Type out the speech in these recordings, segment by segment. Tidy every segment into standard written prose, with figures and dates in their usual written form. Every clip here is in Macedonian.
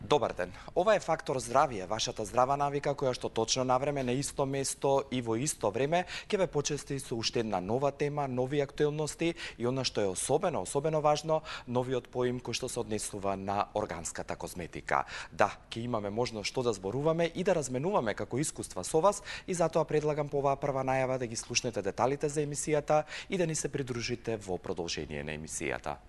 Добар ден. Ова е Фактор здравје, вашата здрава навика која што точно на време, на исто место и во исто време ќе ве почести со уште една нова тема, нови актуелности и она што е особено важно, новиот поим кој што се однесува на органската козметика. Да, ќе имаме можност што да зборуваме и да разменуваме како искуства со вас и затоа предлагам по оваа прва најава да ги слушнете деталите за емисијата и да ни се придружите во продолжение на емисијата.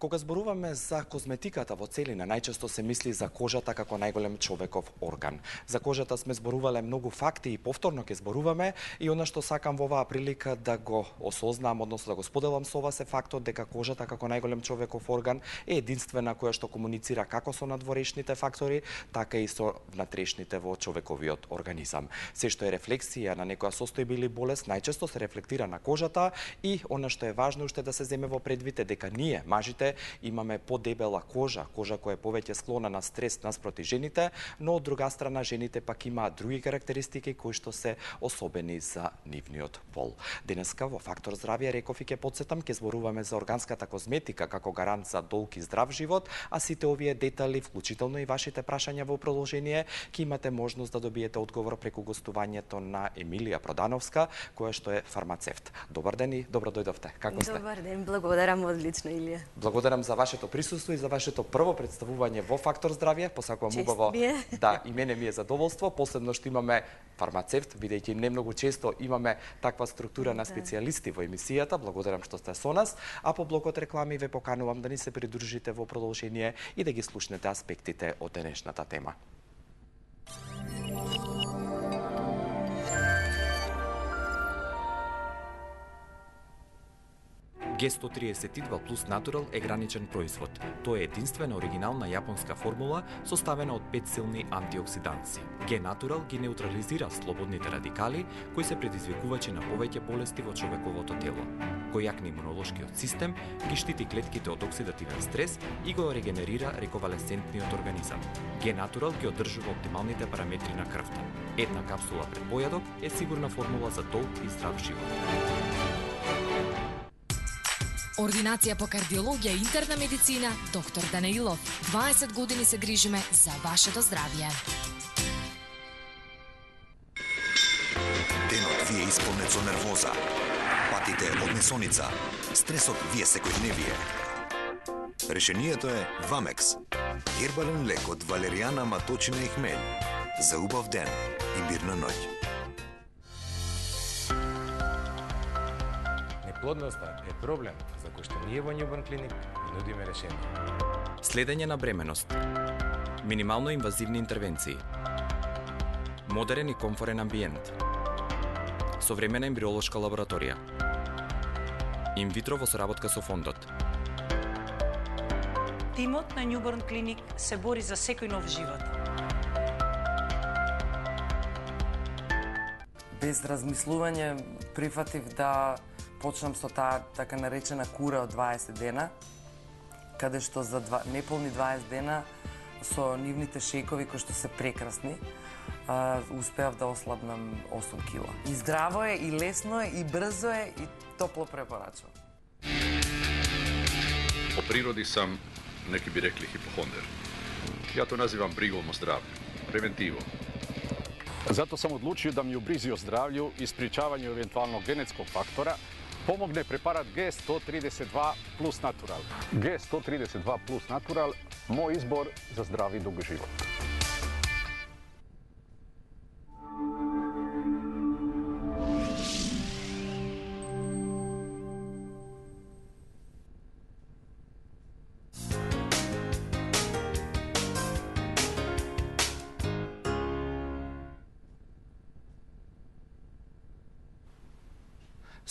Кога зборуваме за козметиката во целина, најчесто се мисли за кожата како најголем човеков орган. За кожата сме зборувале многу факти и повторно ќе зборуваме и она што сакам во оваа прилика да го осознам, односно да го споделам со вас е фактот дека кожата како најголем човеков орган е единствена која што комуницира како со надворешните фактори, така и со внатрешните во човековиот организам. Се што е рефлексија на некоја состојба или болест, најчесто се рефлектира на кожата и она што е важно уште да се земе во предвид е дека ние, мажите, имаме подебела кожа која е повеќе склона на стрес наспроти жените, но од друга страна жените пак имаат други карактеристики кои што се особени за нивниот пол. Денеска во Фактор здравје, реков и ќе потсетам, ќе зборуваме за органската козметика како гарант за долг и здрав живот, а сите овие детали, вклучително и вашите прашања во продолжение, ќе имате можност да добиете одговор преку гостувањето на Емилија Продановска, која што е фармацевт. Добар ден и добро дојдовте. Како сте? Добар ден, благодарам одлично, Илија. Благодарам за вашето присуство и за вашето прво представување во Фактор здравје. Посакувам убаво. Да, и мене ми е задоволство, посебно што имаме фармацевт, бидејќи не многу често имаме таква структура на специјалисти во емисијата. Благодарам што сте со нас, а по блокот реклами ве поканувам да ни се придружите во продолжение и да ги слушнете аспектите од денешната тема. Г132 плюс Натурал е граничен производ. Тоа е единствена оригинална јапонска формула составена од 5 силни антиоксиданци. Г-Натурал ги неутрализира слободните радикали кои се предизвикувачи на повеќе болести во човековото тело. Кој јакне имунолошкиот систем, ги штити клетките од оксидативен стрес и го регенерира рековалесцентниот организам. Г-Натурал ги одржува оптималните параметри на крвта. Една капсула пред појадок е сигурна формула за долг и здрав живот. Ординација по кардиологија и интерна медицина, доктор Данаилов. 20 години се грижиме за вашето здравје. Денот ви е исполнет со нервоза, патите од несоница, стресот ви е секојдневие. Решението е Вамекс. Гербален лек од валеријана, маточина и хмелј. За убав ден и мирна ноќ. Неплодноста е проблем за кој што ние во Newborn Clinic нудиме решение. Следење на бременост. Минимално инвазивни интервенции. Модерен и комфорен амбиент. Современа ембриолошка лабораторија. Инвитро во соработка со фондот. Тимот на Newborn Clinic се бори за секој нов живот. Без размислување прифатив да почнам со таа така наречена кура од 20 дена, каде што за неполни 20 дена со нивните шекови кои што се прекрасни, успеав да ослабнам 8 кила. И здраво е, и лесно е, и брзо е, и топло препорачувам. По природи сам, неки би рекли, хипохондер. Ја то називам бригом о здравју, превентиво. Зато сам одлучио да ми у бризи о здравју и спречавању евентуално генетскog фактора помогне препарат Г132 плюс Натурал. Г132 плюс Натурал, мој избор за здрав и дуг живот.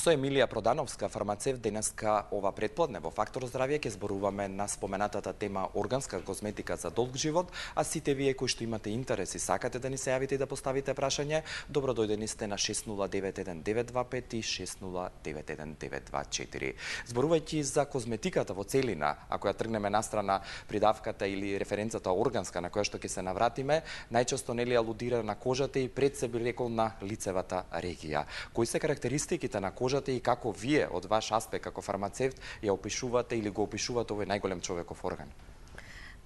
Со Емилија Продановска, фармацевт, денеска ова предплодне во Фактор здравје ќе зборуваме на споменатата тема органска козметика за долг живот, а сите вие кои што имате интерес и сакате да ни се јавите и да поставите прашање, добро дојдени сте на 6091-925 и 6091-924. Зборувајќи за козметиката во целина, ако ја тргнеме настрана придавката или референцата органска на која што ќе се навратиме, најчесто нели алудира на кожата и пред се би рекол на лицевата регија. Кои се карактеристиките на кожата и како вие од ваш аспект како фармацевт ја опишувате или го опишувате овој најголем човеков орган?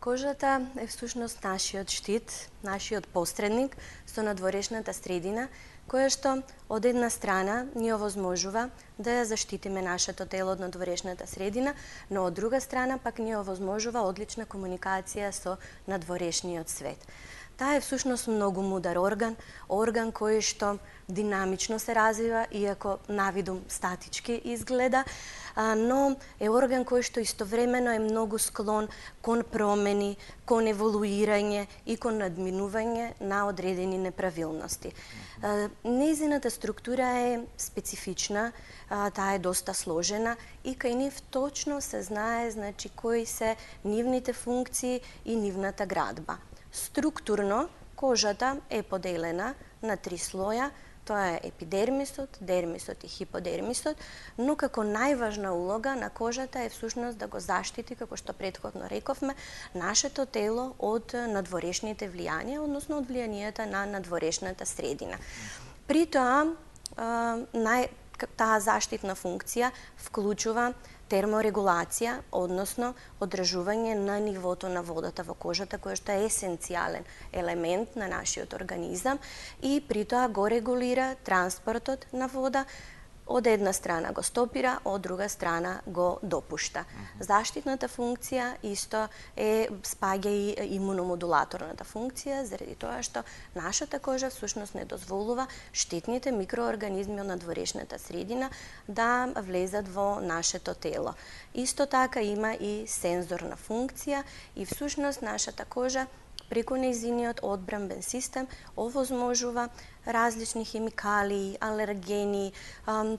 Кожата е всушност нашиот штит, нашиот посредник со надворешната средина, која што од една страна ни овозможува да ја заштитиме нашето тело од надворешната средина, но од друга страна пак ни овозможува одлична комуникација со надворешниот свет. Таа е всушност многу мудар орган кој што динамично се развива, иако навидум статички изгледа, но е орган кој што истовремено е многу склон кон промени, кон еволуирање и кон надминување на одредени неправилности. Нејзината структура е специфична, таа е доста сложена и кај нив точно се знае кои се нивните функции и нивната градба. Структурно, кожата е поделена на 3 слоја, тоа е епидермисот, дермисот и хиподермисот, но како најважна улога на кожата е всушност да го заштити, како што претходно рековме, нашето тело од надворешните влијанија, односно од влијанијата на надворешната средина. При тоа, таа заштитна функција вклучува терморегулација, односно одржување на нивото на водата во кожата, која што е есенцијален елемент на нашиот организам и при тоа го регулира транспортот на вода, од една страна го стопира, од друга страна го допушта. Заштитната функција исто спаѓа и имуномодулаторната функција, заради тоа што нашата кожа всушност не дозволува штетните микроорганизми од надворешната средина да влезат во нашето тело. Исто така има и сензорна функција и всушност нашата кожа преку нејзиниот одбранбен систем овозможува различни хемикалии, алергени,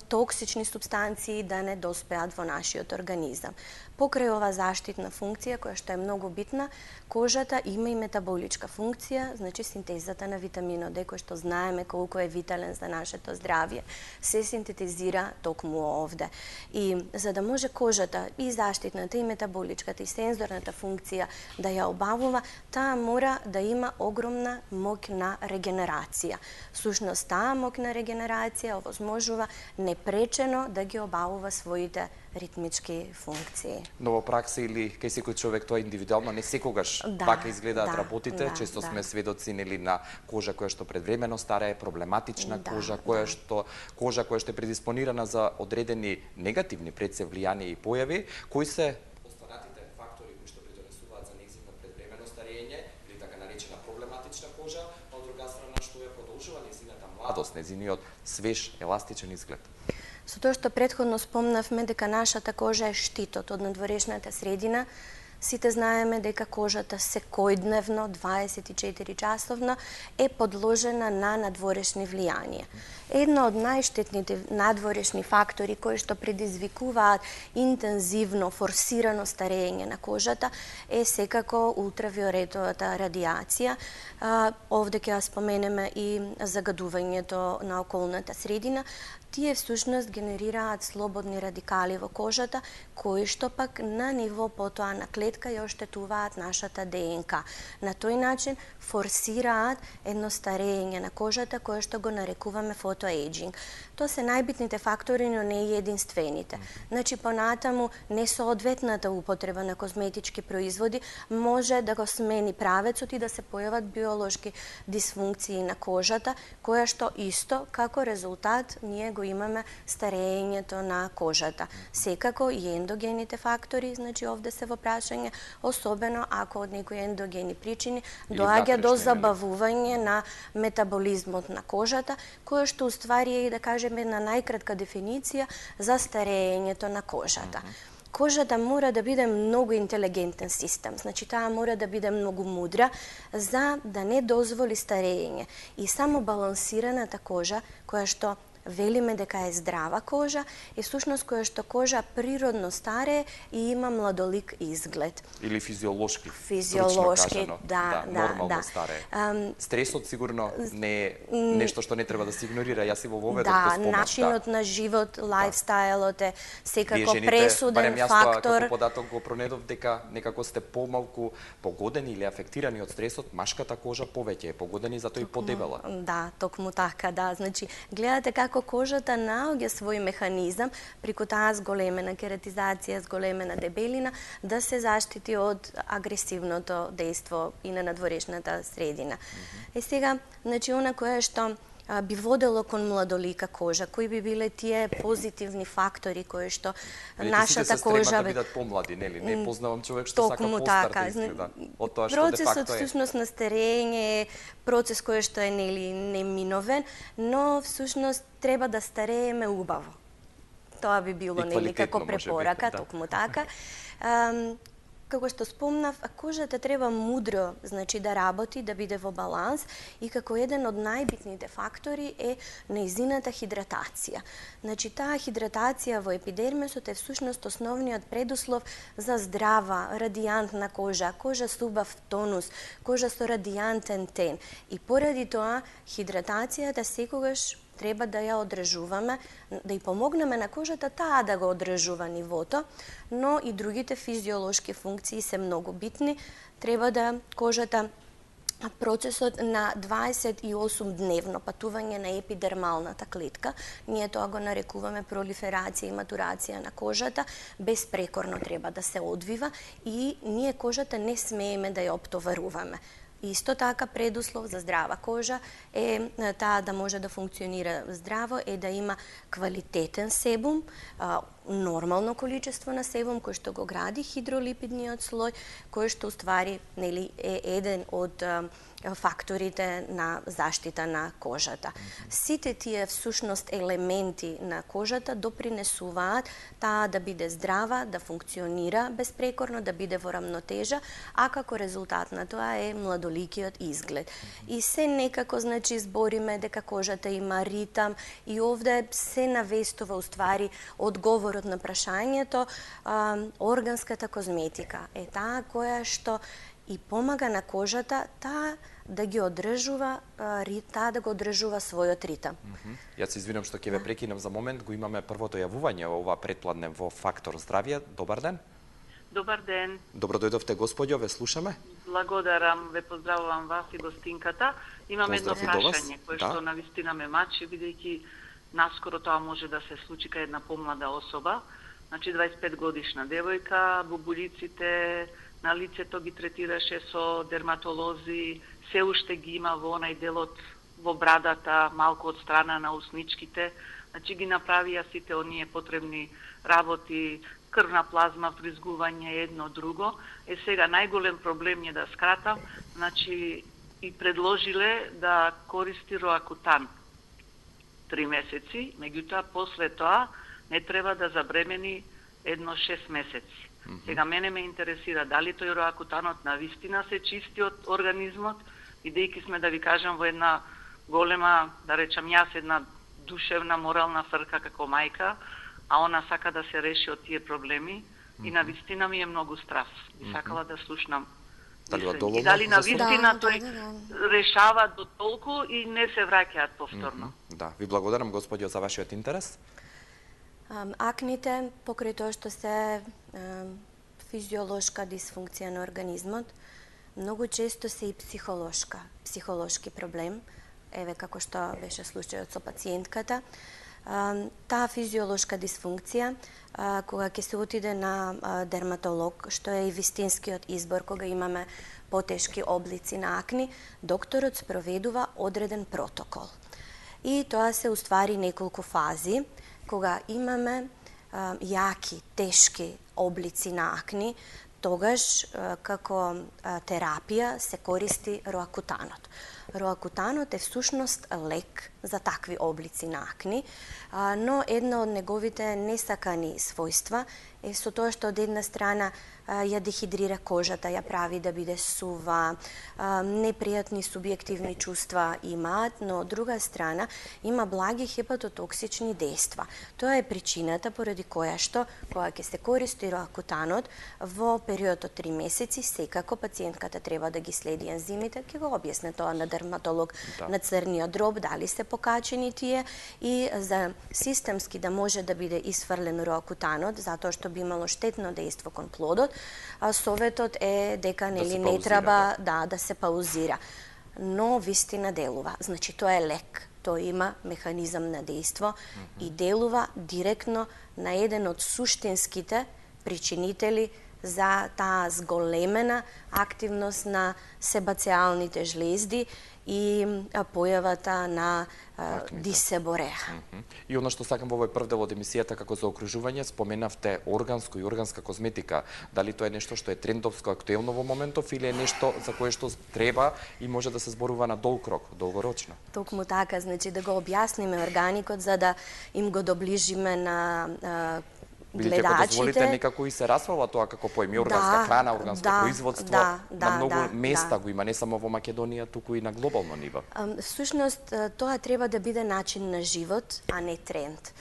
токсични супстанции да не доспеат во нашиот организам. Покрај ова заштитна функција, која што е многу битна, кожата има и метаболичка функција, значи синтезата на витаминот Д, кој што знаеме колку е витален за нашето здравје, се синтетизира токму овде. И за да може кожата и заштитната, и метаболичката, и сензорната функција да ја обавува, таа мора да има огромна моќ на регенерација. Всушност, таа моќ на регенерација овозможува непречено да ги обавува своите ритмички функции. Но во пракса или кај секој човек тоа индивидуално не секогаш вака изгледаат работите, често сме сведоци на кожа која што предвремено старее, проблематична кожа, која што е предиспонирана за одредени негативни пред се влијанија и појави, кои се останатите фактори кои што придонесуваат за нејзино предвремено старење или така наречена проблематична кожа, а од друга страна што ја продолжува нејзината младост, нејзиниот свеж, еластичен изглед. Со тоа што претходно спомнавме дека нашата кожа е штитот од надворешната средина, сите знаеме дека кожата секојдневно, 24 часовно, е подложена на надворешни влијанија. Една од најштетните надворешни фактори кои што предизвикуваат интензивно, форсирано старење на кожата е секако ултравиолетовата радијација. Овде ќе ја споменеме и загадувањето на околната средина. Тие всушност генерираат слободни радикали во кожата, кои што пак на ниво потоа на клетка ја оштетуваат нашата ДНК. На тој начин форсираат едно старење на кожата, кое што го нарекуваме фотоејджинг. Тоа се најбитните фактори, но не и единствените. Значи, понатаму, несоодветната употреба на козметички производи може да го смени правецот и да се појават биолошки дисфункции на кожата, која што исто, како резултат, ние го имаме старењето на кожата. Секако и ендогените фактори, значи овде се во прашање, особено ако од некои ендогени причини доаѓа до забавување на метаболизмот на кожата, која што уствари е, да кажеме, една најкратка дефиниција за старењето на кожата. Кожата мора да биде многу интелигентен систем, значи таа мора да биде многу мудра за да не дозволи старење. И само балансираната кожа, која што велиме дека е здрава кожа, е всушност која што кожа природно старее и има младолик изглед. Или физиолошки. Физиолошки, нормално старее. Стресот сигурно не е нешто што не треба да се игнорира. Јас и во воведот го спомнав. Начинот на живот, лајфстајлот е секако пресуден фактор. Како податок го пронедов дека некако сте помалку погодени или афектирани од стресот, машката кожа повеќе е погодени, затоа и подебела. Да, токму така, да. Значи, гледате како кожата наоѓа свој механизам преку таа зголемена кератизација, зголемена дебелина, да се заштити од агресивното дејство и на надворешната средина. И сега, значи, она кое што би водело кон младолика кожа, кои би биле тие позитивни фактори кои што нашата кожа се стремат да бидат помлади, нели? Не познавам човек што сака постар да изгледа. Од тоа што де факто е. Процесот всушност на старење е процес кој што е нели неминовен, но всушност треба да старееме убаво. Тоа би било нели како препорака, токму така. Како што спомнав, кожата треба мудро, значи да работи, да биде во баланс и како еден од најбитните фактори е нејзината хидратација. Значи таа хидратација во епидермисот е всушност основниот предуслов за здрава, радијантна кожа, кожа со убав тонус, кожа со радијантен тен. И поради тоа хидратацијата секогаш треба да ја одржуваме, да ја помогнеме на кожата таа да го одржува нивото, но и другите физиолошки функции се многу битни. Треба да кожата процесот на 28-дневно патување на епидермалната клетка, ние тоа го нарекуваме пролиферација и матурација на кожата, безпрекорно треба да се одвива и ние кожата не смееме да ја оптоваруваме. Исто така предуслов за здрава кожа е таа да може да функционира здраво, е да има квалитетен себум, нормално количество на себум кој што го гради хидролипидниот слој, кој што уствари нели е еден од факторите на заштита на кожата. Сите тие всушност елементи на кожата допринесуваат таа да биде здрава, да функционира безпрекорно, да биде во рамнотежа, а како резултат на тоа е младоликиот изглед. И се некако значи збориме дека кожата има ритам и овде се навестува уствари одговорот на прашањето, органската козметика е таа која што и помага на кожата таа да ги одржува, таа да го одржува својот ритам. Јас се извинам што ќе ве прекинам за момент, го имаме првото јавување ова предпладне во Фактор здравје. Добар ден. Добар ден. Добро дојдовте, господјо, ве слушаме. Благодарам, ве поздравувам вас и гостинката. Имам едно прашање кое што навистина ме мачи, бидејќи наскоро тоа може да се случи кај една помлада особа. Значи 25 годишна девојка, бубулиците на лицето ги третираше со дерматолози, се уште ги има во онај делот во брадата, малку од страна на усничките. Значи ги направија сите оние потребни работи, крвна плазма, вризгување, едно друго. Сега најголем проблем е да скратам, значи и предложиле да користи роакутан 3 месеци, меѓутоа после тоа не треба да забремени едно 6 месеци. Сега мене ме интересира дали тој роакутанот навистина се чисти од организмот, бидејќи сме, да ви кажам, во една голема, да речам јас, една душевна, морална фрка како мајка, а она сака да се реши од тие проблеми и навистина ми е многу страв. Би сакала да слушнам. И дали навистина тој решава до толку и не се враќаат повторно. Да, ви благодарам, господјо, за вашиот интерес. Акните, покрај тоа што се физиолошка дисфункција на организмот, многу често се и психолошки проблем, еве како што беше случајот со пациентката. Таа физиолошка дисфункција, кога ќе се отиде на дерматолог, што е и вистинскиот избор кога имаме потешки облици на акни, докторот спроведува одреден протокол. И тоа се уствари неколку фази. Кога имаме јаки, тешки облици на акни, тогаш како терапија се користи роакутанот. Роакутанот е всушност лек за такви облици на акни, но една од неговите несакани својства е со тоа што од една страна ја дехидрира кожата, ја прави да биде сува, непријатни субјективни чувства имаат, но од друга страна има благи хепатотоксични дејства. Тоа е причината поради која што кога ќе се користи роакутанот во период од 3 месеци, секако пациентката треба да ги следи ензимите, ќе го објасне тоа на дерматолог на црниот дроб, дали се покачени тие и за системски да може да биде исфрлен роакутанот, затоа што би имало штетно дејство кон плодот, советот е дека нели не треба да се паузира. Но вистина делува. Значи тоа е лек. Тоа има механизам на дејство и делува директно на еден од суштинските причинители за таа зголемена активност на себацеалните жлезди и појавата на дисебореа. И оно што сакам во овој прв дел од емисијата како заокружување, споменавте органско и органска козметика. Дали тоа е нешто што е трендовско, актуелно во моментов или е нешто за кое што треба и може да се зборува на долг рок, долгорочно? Токму така, значи да го објасниме органикот за да им го доближиме на Бидејќи ако дозволите, некако и се расвала тоа како поеми, органска храна, органско производство, на многу места го има, не само во Македонија, туку и на глобално ниво. Всушност, тоа треба да биде начин на живот, а не тренд.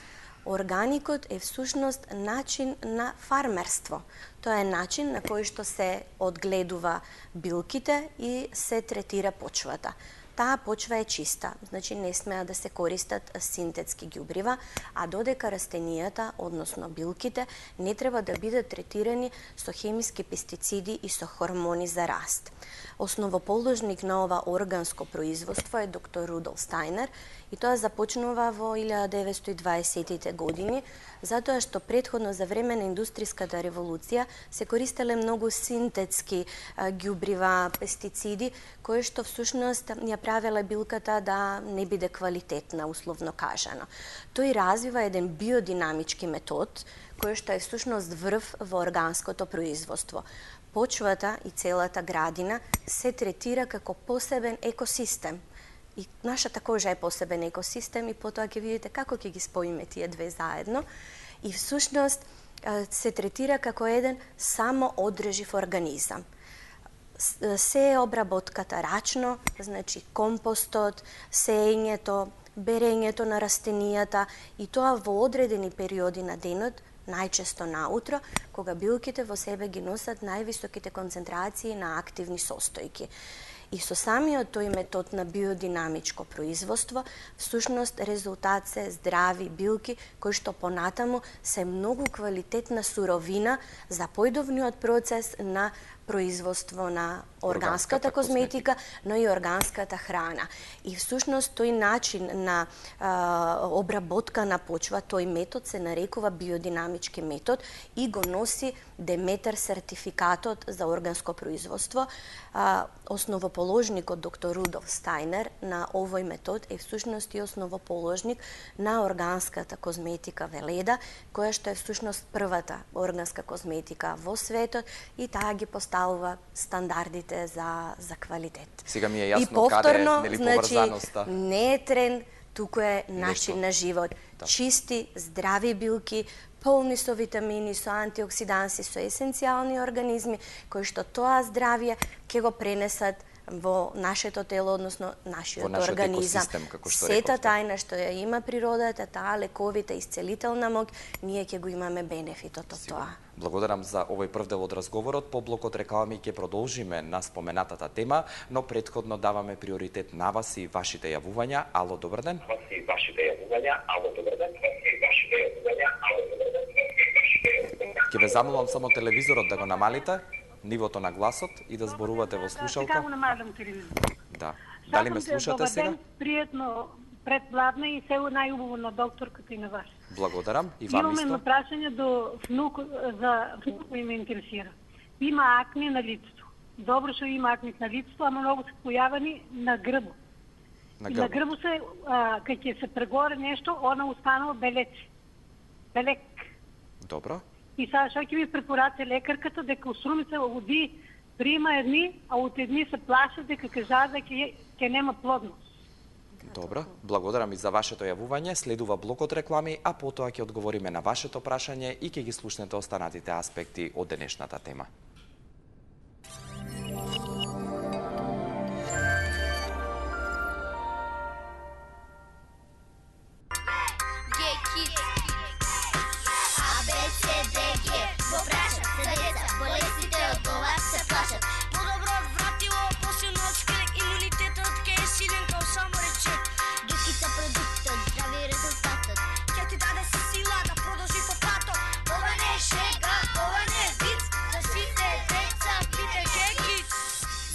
Органикот е всушност начин на фармерство. Тоа е начин на кој што се одгледува билките и се третира почвата. Таа почва е чиста, значи не смеа да се користат синтетски ѓубрива, а додека растенијата, односно билките, не треба да бидат третирани со хемиски пестициди и со хормони за раст. Основоположник на ова органско производство е доктор Рудолф Стајнер и тоа започнува во 1920-тите години, затоа што претходно за време на индустријската револуција се користеле многу синтетски ѓубрива, пестициди, кои што всушност ја правеле билката да не биде квалитетна, условно кажано. Тој развива еден биодинамички метод, кој што е всушност врв во органското производство. Почвата и целата градина се третира како посебен екосистем. И нашата кожа е посебен екосистем и потоа ќе видите како ќе ги споиме тие две заедно. И всушност се третира како еден самоодржив организам. Се обработката рачно, значи компостот, сеењето, берењето на растенијата и тоа во одредени периоди на денот, најчесто наутро, кога билките во себе ги носат највисоките концентрации на активни состојки. И со самиот тој метод на биодинамичко производство, всушност резултат се здрави билки кои што понатаму се многу квалитетна суровина за појдовниот процес на производство на органската козметика, но и органската храна. И всушност тој начин на обработка на почва, тој метод се нарекува биодинамички метод и го носи Деметер сертификатот за органско производство. Основоположникот доктор Рудолф Стајнер на овој метод е всушност и основоположник на органската козметика Веледа, која што е всушност првата органска козметика во светот и таа ги поставува стандардите за квалитет. Сега ми е јасно каде е поврзаноста. Значи, не е тренд, туку е начин на живот. Чисти, здрави билки, полни со витамини, со антиоксиданси, со есенцијални организми, кои што тоа здравје ќе го пренесат во нашето тело, односно нашиот организам. Сета тајна што ја има природата, таа лековите, исцелителна моќ, ние ќе го имаме бенефитот од тоа. Благодарам за овој прв дел од разговорот. По блокот реклами ќе продолжиме на споменатата тема, но претходно даваме приоритет на вас и вашите јавувања. Ало, добар ден. Ќе ве замолам само телевизорот да го намалите, нивото на гласот и да зборувате во слушалка. Сега го намалям телевизорот. Да. Дали ме слушате сега? Пријатно предвладна и се најубаво на докторката и на вас. Благодарам и вам исто. Имаме прашање до внук, за внук ме интересира. Има акне на лицето. Добро што има акне на лицето, ама многу се појавени на грб. На грбу се, кај ќе се прегоре нешто, она останува белек. Добро. И сега што ќе ми препорача лекарката дека уструмица води прима едни, а од едни се плашат дека кажа дека ќе нема плодност. Добро, благодарам и за вашето јавување. Следува блокот реклами, а потоа ќе одговориме на вашето прашање и ќе ги слушнете останатите аспекти од денешната тема.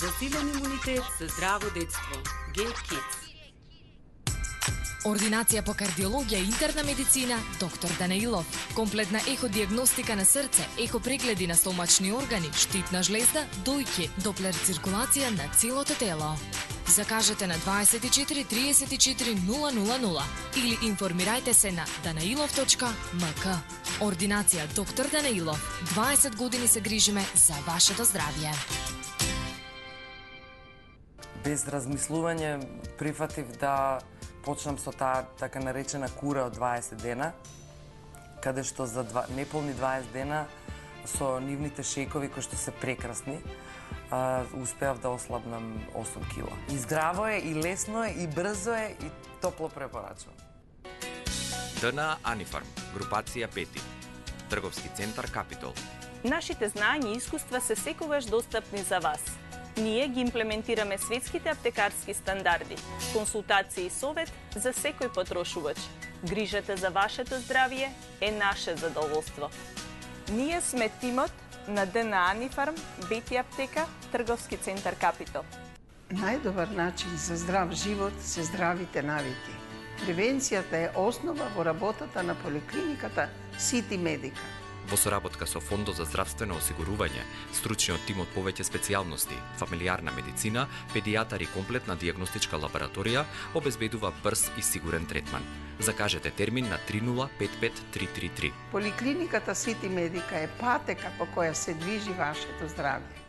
Засилен имунитет за здраво детство. G-Kids. Ординација по кардиологија и интерна медицина, доктор Данаилов. Комплетна еходиагностика на срце, ехопрегледи на стомачни органи, штитна жлезда, дојки, доплер циркулација на целото тело. Закажете на 24 34 000 или информирајте се на danailov.mk. Ординација доктор Данаилов. 20 години се грижиме за вашето здравје. Без размислување прифатив да почнам со таа така наречена кура од 20 дена, каде што за неполни 20 дена со нивните шејкови кои што се прекрасни, успеав да ослабнам 8 кила. И здраво е, и лесно е, и брзо е, и топло препорачувам. ДНА Анифарм, групација 5, трговски центар Капитол. Нашите знања и искуства се секогаш достапни за вас. Ние ги имплементираме светските аптекарски стандарди, консултации и совет за секој потрошувач. Грижата за вашето здравје е наше задоволство. Ние сме тимот на ДНА Анифарм, Бети аптека, трговски центар Капитол. Најдобар начин за здрав живот се здравите навики. Превенцијата е основа во работата на поликлиниката Сити Медика. Во соработка со Фондот за здравствено осигурување, стручниот тим од повеќе специјалности, фамилијарна медицина, педијатар и комплетна дијагностичка лабораторија обезбедува брз и сигурен третман. Закажете термин на 3055333. Поликлиниката Сити Медика е патека по која се движи вашето здравје.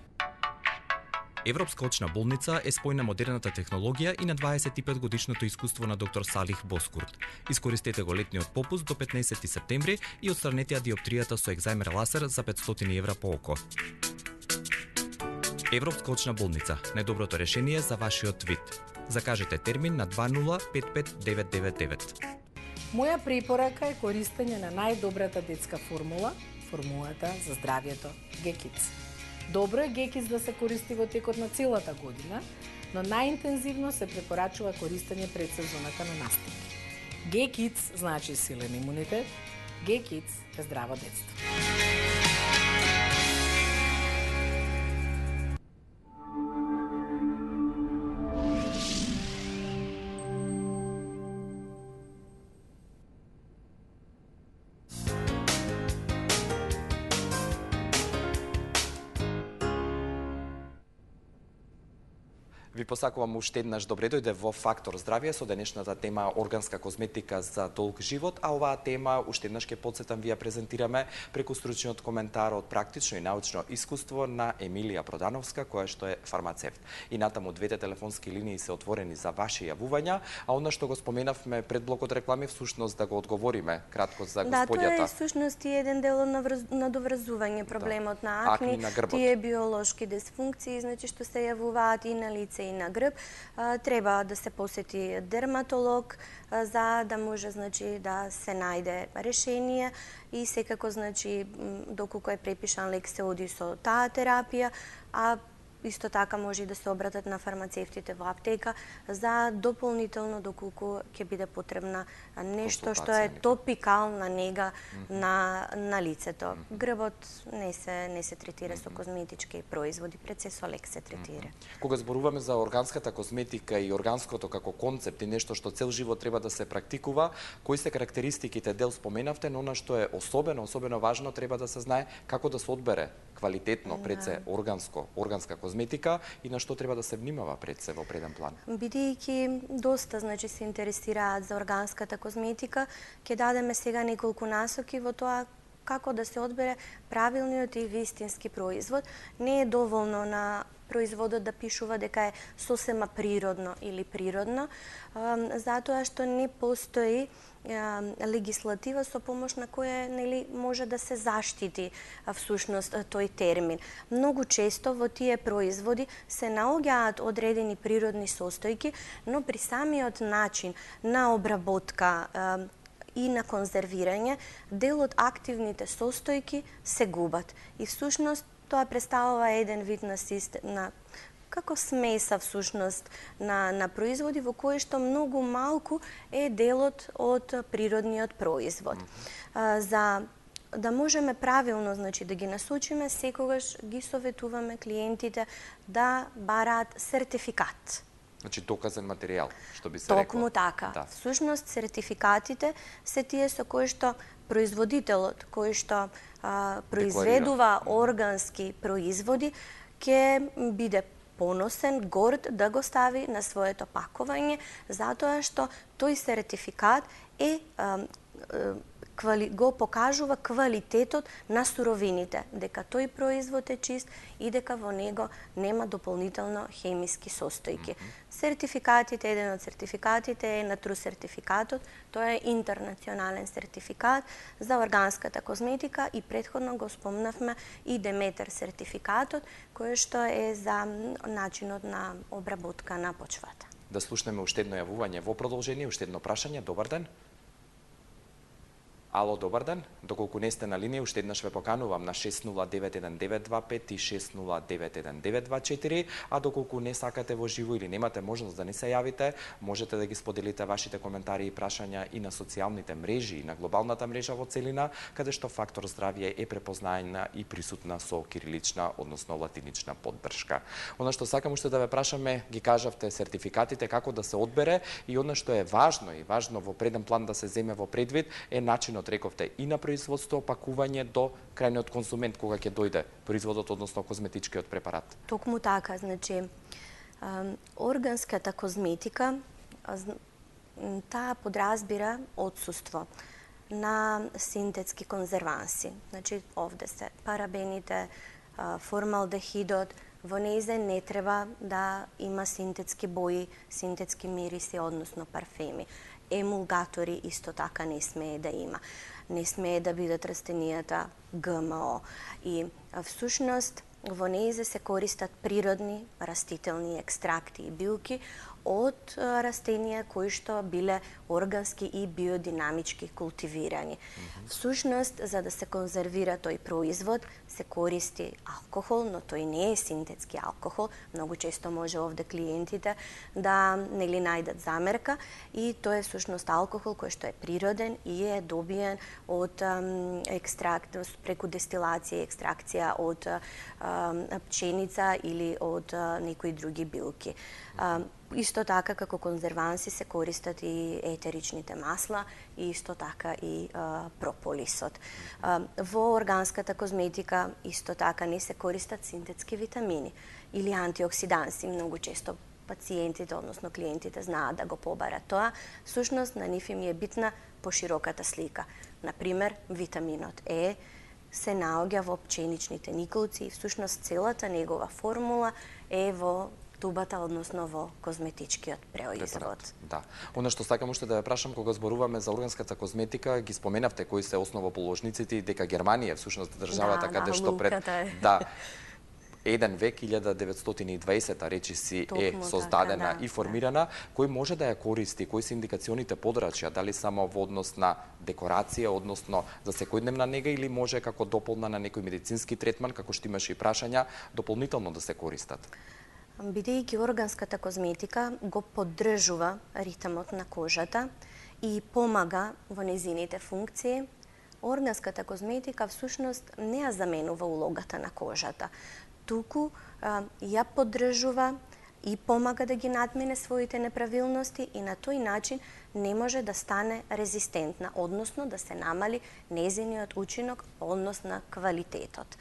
Европска очна болница е спој на модерната технологија и на 25 годишното искуство на доктор Салих Боскурт. Искористете го летниот попуст до 15 септември и отстранете ја диоптријата со екзаймер ласер за 500 евра по око. Европска очна болница, најдоброто решение за вашиот вид. Закажете термин на 20559999. Моја препорака е користење на најдобрата детска формула, формулата за здравјето G-Kids. Добро е G-Kids да се користи во текот на целата година, но најинтензивно се препорачува користење пред сезоната на настапи. G-Kids значи силен имунитет, G-Kids е здраво детство. Ви посакувам уште еднаш добре дојде во Фактор здравје со денешната тема органска козметика за долг живот, а оваа тема уште еднаш ќе потсетам ви ја презентираме преку стручниот коментар од практично и научно искуство на Емилија Продановска, која што е фармацевт. И натаму двете телефонски линии се отворени за ваши јавувања, а она што го споменавме пред блокот реклами, всушност да го одговориме кратко за господјата. Да, тоа е всушност и еден дел од надоврзување проблемот на акни, тие биолошки дисфункции, значи што се јавуваат и на лице и на грб, треба да се посети дерматолог за да може значи да се најде решение и секако значи доколку е препишан лек се оди со таа терапија, а исто така може и да се обратат на фармацевтите во аптека за дополнително доколку ќе биде потребна нешто што е топикална нега на лицето. Грбот не се третира со козметички производи, пред се со лек се третира. Кога зборуваме за органската козметика и органското како концепт и нешто што цел живот треба да се практикува, кои се карактеристиките, дел споменавте, но она што е особено важно треба да се знае како да се одбере квалитетно пред се органска козметика и на што треба да се внимава пред се во преден план. Бидејќи доста значи се интересираат за органската козметика, ќе дадеме сега неколку насоки во тоа како да се одбере правилниот и вистински производ. Не е доволно на производот да пишува дека е сосема природно или природно, затоа што не постои легислатива со помош на која може да се заштити всушност тој термин. Многу често во тие производи се наоѓаат одредени природни состојки, но при самиот начин на обработка и на конзервирање, дел од активните состојки се губат. И всушност тоа представува еден вид на систем, како смеса всушност на производи во кои што многу малку е делот од природниот производ. За да можеме правилно, значи, да ги насочиме, секогаш ги советуваме клиентите да бараат сертификат. Значи доказен материјал, што би се рекло. Токму така. Да. Всушност сертификатите се тие со кои што производителот, кој што произведува органски производи, ќе биде поносен, горд да го стави на своето пакување, затоа што тој сертификат го покажува квалитетот на суровините, дека тој производ е чист и дека во него нема дополнително хемиски состојки. Сертификатите, еден од сертификатите е Натру сертификатот, тоа е интернационален сертификат за органската козметика и претходно го спомнавме и Деметер сертификатот, кој што е за начинот на обработка на почвата. Да слушнеме уште едно јавување во продолжение, уште едно прашање. Добар ден. Ало, добар ден. Доколку не сте на линија, уште еднаш ве поканувам на 6091925 и 6091924, а доколку не сакате во живо или немате можност да не се јавите, можете да ги споделите вашите коментари и прашања и на социјалните мрежи, и на глобалната мрежа во целина, каде што Фактор здравје е препознаена и присутна со кирилична, односно латинична поддршка. Она што сакам уште да ве прашаме, ги кажавте сертификатите како да се одбере и она што е важно во преден план да се земе во предвид е начинот, рековте, и на производство, пакување до крајниот консумент кога ќе дојде производот, односно козметичкиот препарат. Токму така, значи, органската козметика, таа подразбира отсуство на синтетски конзерванси. Значи, овде се парабените, формалдехидот, во нејзе не треба да има синтетски бои, синтетски мириси, односно парфеми. Емулгатори исто така не смее да има. Не смее да бидат растенијата ГМО. И всушност во нејзе се користат природни растителни екстракти и билки од растенија кои што биле органски и биодинамички култивирани. Всушност, за да се конзервира тој производ, се користи алкохол, но тој не е синтетски алкохол. Многу често може овде клиентите да најдат замерка и тој е всушност алкохол кој што е природен и е добиен од екстракт, преку дестилација и екстракција од пченица или од некои други билки. Исто така како конзерванси се користат и етеричните масла и исто така и прополисот. Во органската козметика исто така не се користат синтетски витамини или антиоксиданси. Многу често пациентите, односно клиентите, знаат да го побарат тоа. Всушност, на нив им е битна пошироката слика. Например, витаминот Е се наоѓа во пченичните николци и всушност целата негова формула е во тубата, односно во козметичкиот производ. Да. Она што сакам уште да ве прашам, кога зборуваме за органската козметика, ги споменавте кои се основоположниците и дека Германија е всушност државата каде што пред еден век, 1920 речиси е создадена и формирана, кој може да ја користи, кои се индикационите подрачја, дали само во однос на декорација, односно за секојдневна нега или може како дополна на некој медицински третман, како што имаше и прашања, дополнително да се користат? Бидејќи органската козметика го поддржува ритмот на кожата и помага во незините функции, органската козметика всушност не ја заменува улогата на кожата, туку ја поддржува и помага да ги надмене своите неправилности и на тој начин не може да стане резистентна, односно да се намали незиниот учинок, однос на квалитетот.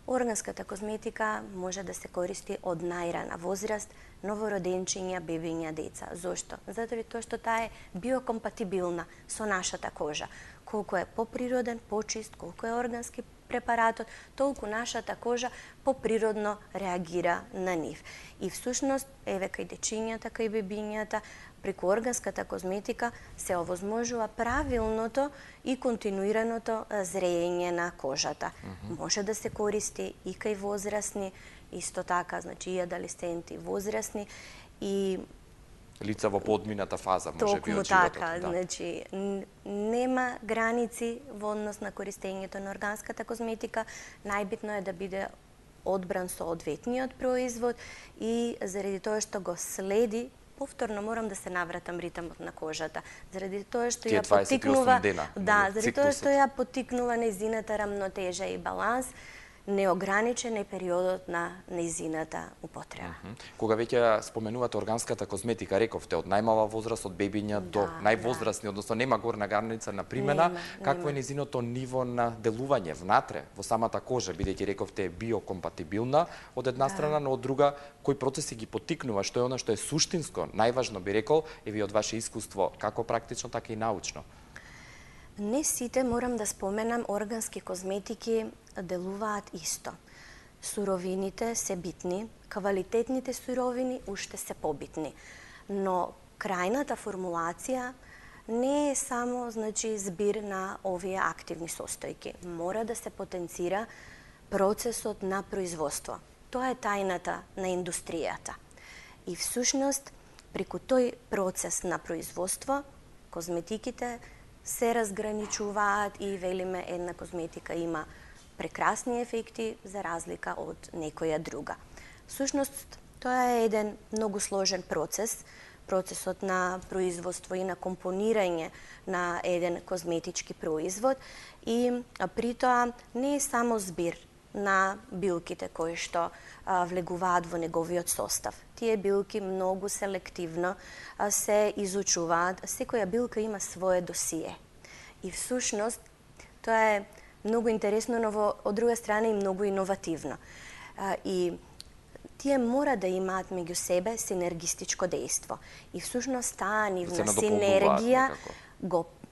Органската козметика може да се користи од најрана возраст, новороденчиња, бебиња, деца. Зошто? Затоа што таа е биокомпатибилна со нашата кожа. Колку е поприроден, почист, колку е органски препаратот, толку нашата кожа поприродно реагира на нив. И всушност, еве кај дечињата, кај бебињата, преку органската козметика се овозможува правилното и континуираното зреење на кожата. Може да се користи и кај возрасни, исто така, значи и адолесценти, возрасни и лица во подмината фаза, може би, од животот. Така, значи нема граници во однос на користењето на органската козметика. Најбитно е да биде одбран соодветниот производ и заради тоа што го следи, повторно морам да се навратам ритмот на кожата, заради тоа што ја поттикнува, заради тоа што ја поттикнува нејзината рамнотежа и баланс, неограничен е периодот на нејзината употреба. Кога веќе споменувате органската козметика, рековте од најмала возраст, од бебиња до највозрастни, односно нема горна граница на примена, какво е нејзиното ниво на делување внатре, во самата кожа, бидејќи рековте е биокомпатибилна од една страна, но од друга, кои процеси ги поттикнува, што е она што е суштинско, најважно би рекол, еви од ваше искуство, како практично, така и научно? Не сите, морам да споменам, органски козметики делуваат исто. Суровините се битни, квалитетните суровини уште се побитни. Но крајната формулација не е само, значи, збир на овие активни состојки. Мора да се потенцира процесот на производство. Тоа е тајната на индустријата. И всушност, преку тој процес на производство, козметиките се разграничуваат и велиме една козметика има прекрасни ефекти за разлика од некоја друга. Всушност, тоа е еден многу сложен процес, процесот на производство и на компонирање на еден козметички производ и при тоа не е само збир на билките кои што влегуваат во неговиот состав. Тие билки многу селективно се изучуваат. Секоја билка има свое досие. И всушност, тоа е многу интересно, но од друга страна и многу иновативно. И тие мора да имаат меѓу себе синергистичко дејство. И всушност таа нивна синергија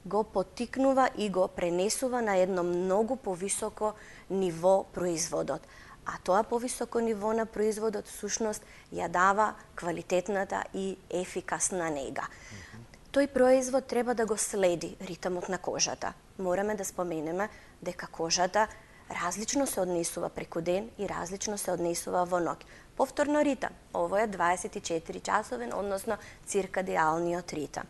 го поттикнува и го пренесува на едно многу повисоко ниво производот. А тоа повисоко ниво на производот всушност ја дава квалитетната и ефикасна нега. Тој производ треба да го следи ритмот на кожата. Мораме да споменеме дека кожата различно се однесува преку ден и различно се однесува во ноќ. Повторно ритам, ово е 24 часовен, односно циркадиалниот ритам.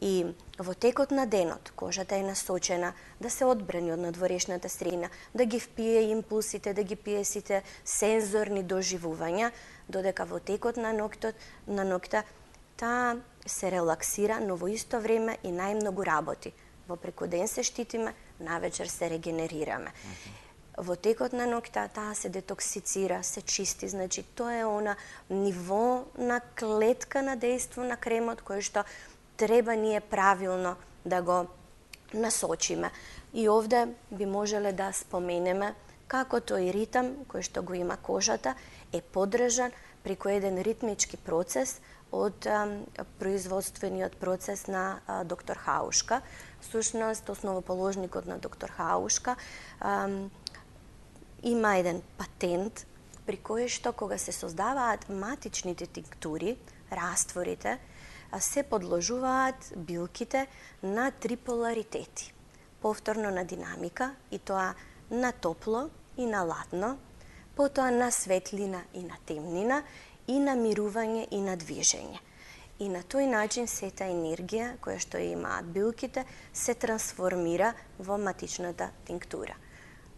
И во текот на денот кожата е насочена да се одбрани од надворешната средина, да ги впие импулсите, да ги пие сите сензорни доживувања, додека во текот на ноќта таа се релаксира, но во исто време и најмногу работи. Во преку ден се штитиме, навечер се регенерираме. Во текот на ноќта таа се детоксицира, се чисти, значи тоа е она ниво на клетка на дејство на кремот кој што треба ние правилно да го насочиме. И овде би можеле да споменеме како тој ритам кој што го има кожата е подржан преку еден ритмички процес од производствениот процес на доктор Хаушка. Всушност, основоположникот на доктор Хаушка има еден патент при кој што кога се создаваат матичните тинктури, растворите, се подложуваат билките на 3 поларитети. Повторно на динамика, и тоа на топло и на ладно, потоа на светлина и на темнина, и на мирување и на движење. И на тој начин сета енергија која што имаат билките се трансформира во матичната тинктура.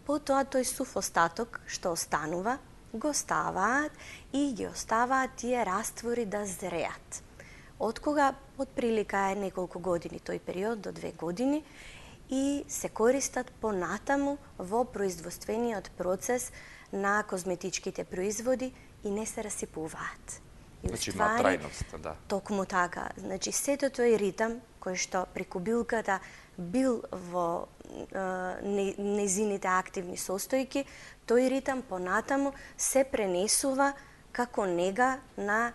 Потоа тој сув остаток што останува го ставаат и ги оставаат тие раствори да зреат. Откога отприлика е неколку години тој период до 2 години и се користат понатаму во производствениот процес на козметичките производи и не се расипуваат. Значи има трајност, да. Токму така. Значи сето тој ритам кој што преку билката бил во нејзините активни состојки, тој ритам понатаму се пренесува како нега на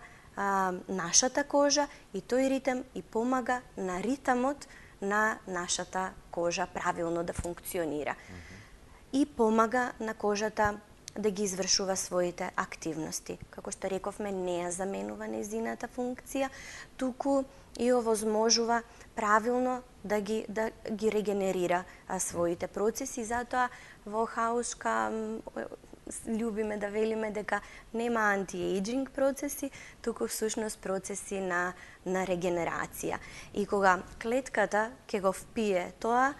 нашата кожа и тој ритам и помага на ритамот на нашата кожа правилно да функционира. И помага на кожата да ги извршува своите активности. Како што рековме, не ја заменува нејзината функција, туку и овозможува правилно да ги регенерира своите процеси. Затоа во Хаушка љубиме да велиме дека нема анти-ејджинг процеси, туку всушност процеси на регенерација. И кога клетката ќе го впие тоа,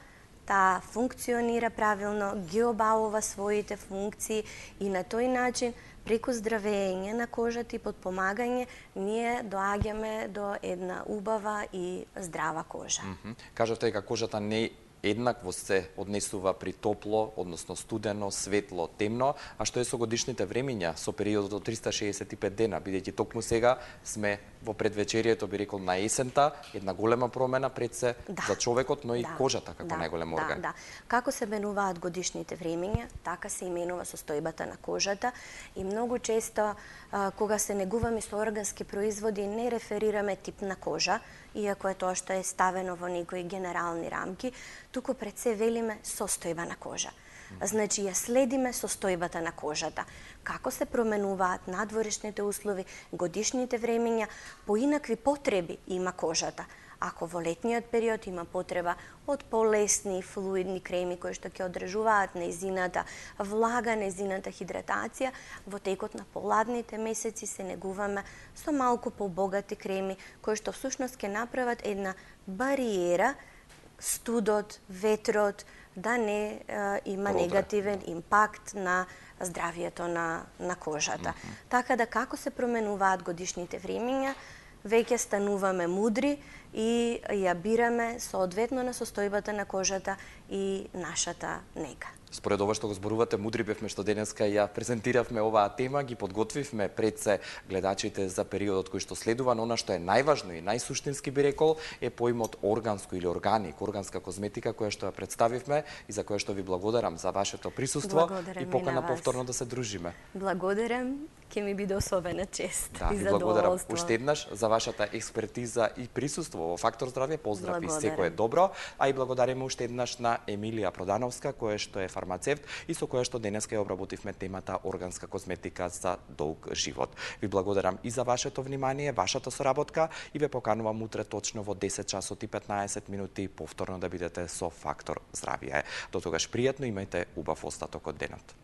таа функционира правилно, ги обавува своите функции и на тој начин, преку здравење на кожата и подпомагање, ние доаѓаме до една убава и здрава кожа. Кажавте дека кожата не еднакво се однесува при топло, односно студено, светло, темно, а што е со годишните времиња, со периодот од 365 дена, бидејќи токму сега сме во предвечерието, би рекол, на есента, една голема промена пред се за човекот, но и кожата како најголем орган. Како се менуваат годишните времиња, така се именува состојбата на кожата и многу често кога се негуваме со органски производи не реферираме тип на кожа, иако е тоа што е ставено во некои генерални рамки, туку пред се велиме состојба на кожа. Значи, ја следиме состојбата на кожата. Како се променуваат надворешните услови, годишните времиња, поинакви потреби има кожата. Ако во летниот период има потреба од полесни флуидни креми кои што ќе одржуваат нејзината влага, нејзината хидратација, во текот на поладните месеци се негуваме со малку побогати креми кои што всушност ќе направат една бариера студот, ветрот, да не има негативен импакт на здравието на кожата. Така да како се променуваат годишните времиња, веќе стануваме мудри и ја бираме соодветно на состојбата на кожата и нашата нега. Според ова што го зборувате, мудри бевме што денеска ја презентиравме оваа тема, ги подготвивме пред се гледачите за периодот кој што следува, но она што е најважно и најсуштински би рекол е поимот органско или органик, органска козметика која што ја представивме и за која што ви благодарам за вашето присуство и покана повторно да се дружиме. Благодарам, ќе ми биде особена чест и задоволство. Благодарам уште еднаш за вашата експертиза и присуство во Фактор здравје. Поздрав и секое добро, а и благодариме уште еднаш на Емилија Продановска, која што е фармацевт и со која што денеска ја обработивме темата органска козметика за долг живот. Ви благодарам и за вашето внимание, вашата соработка и ве поканувам утре точно во 10 часот и 15 минути повторно да бидете со Фактор здравје. До тогаш пријатно, имајте убав остаток од денот.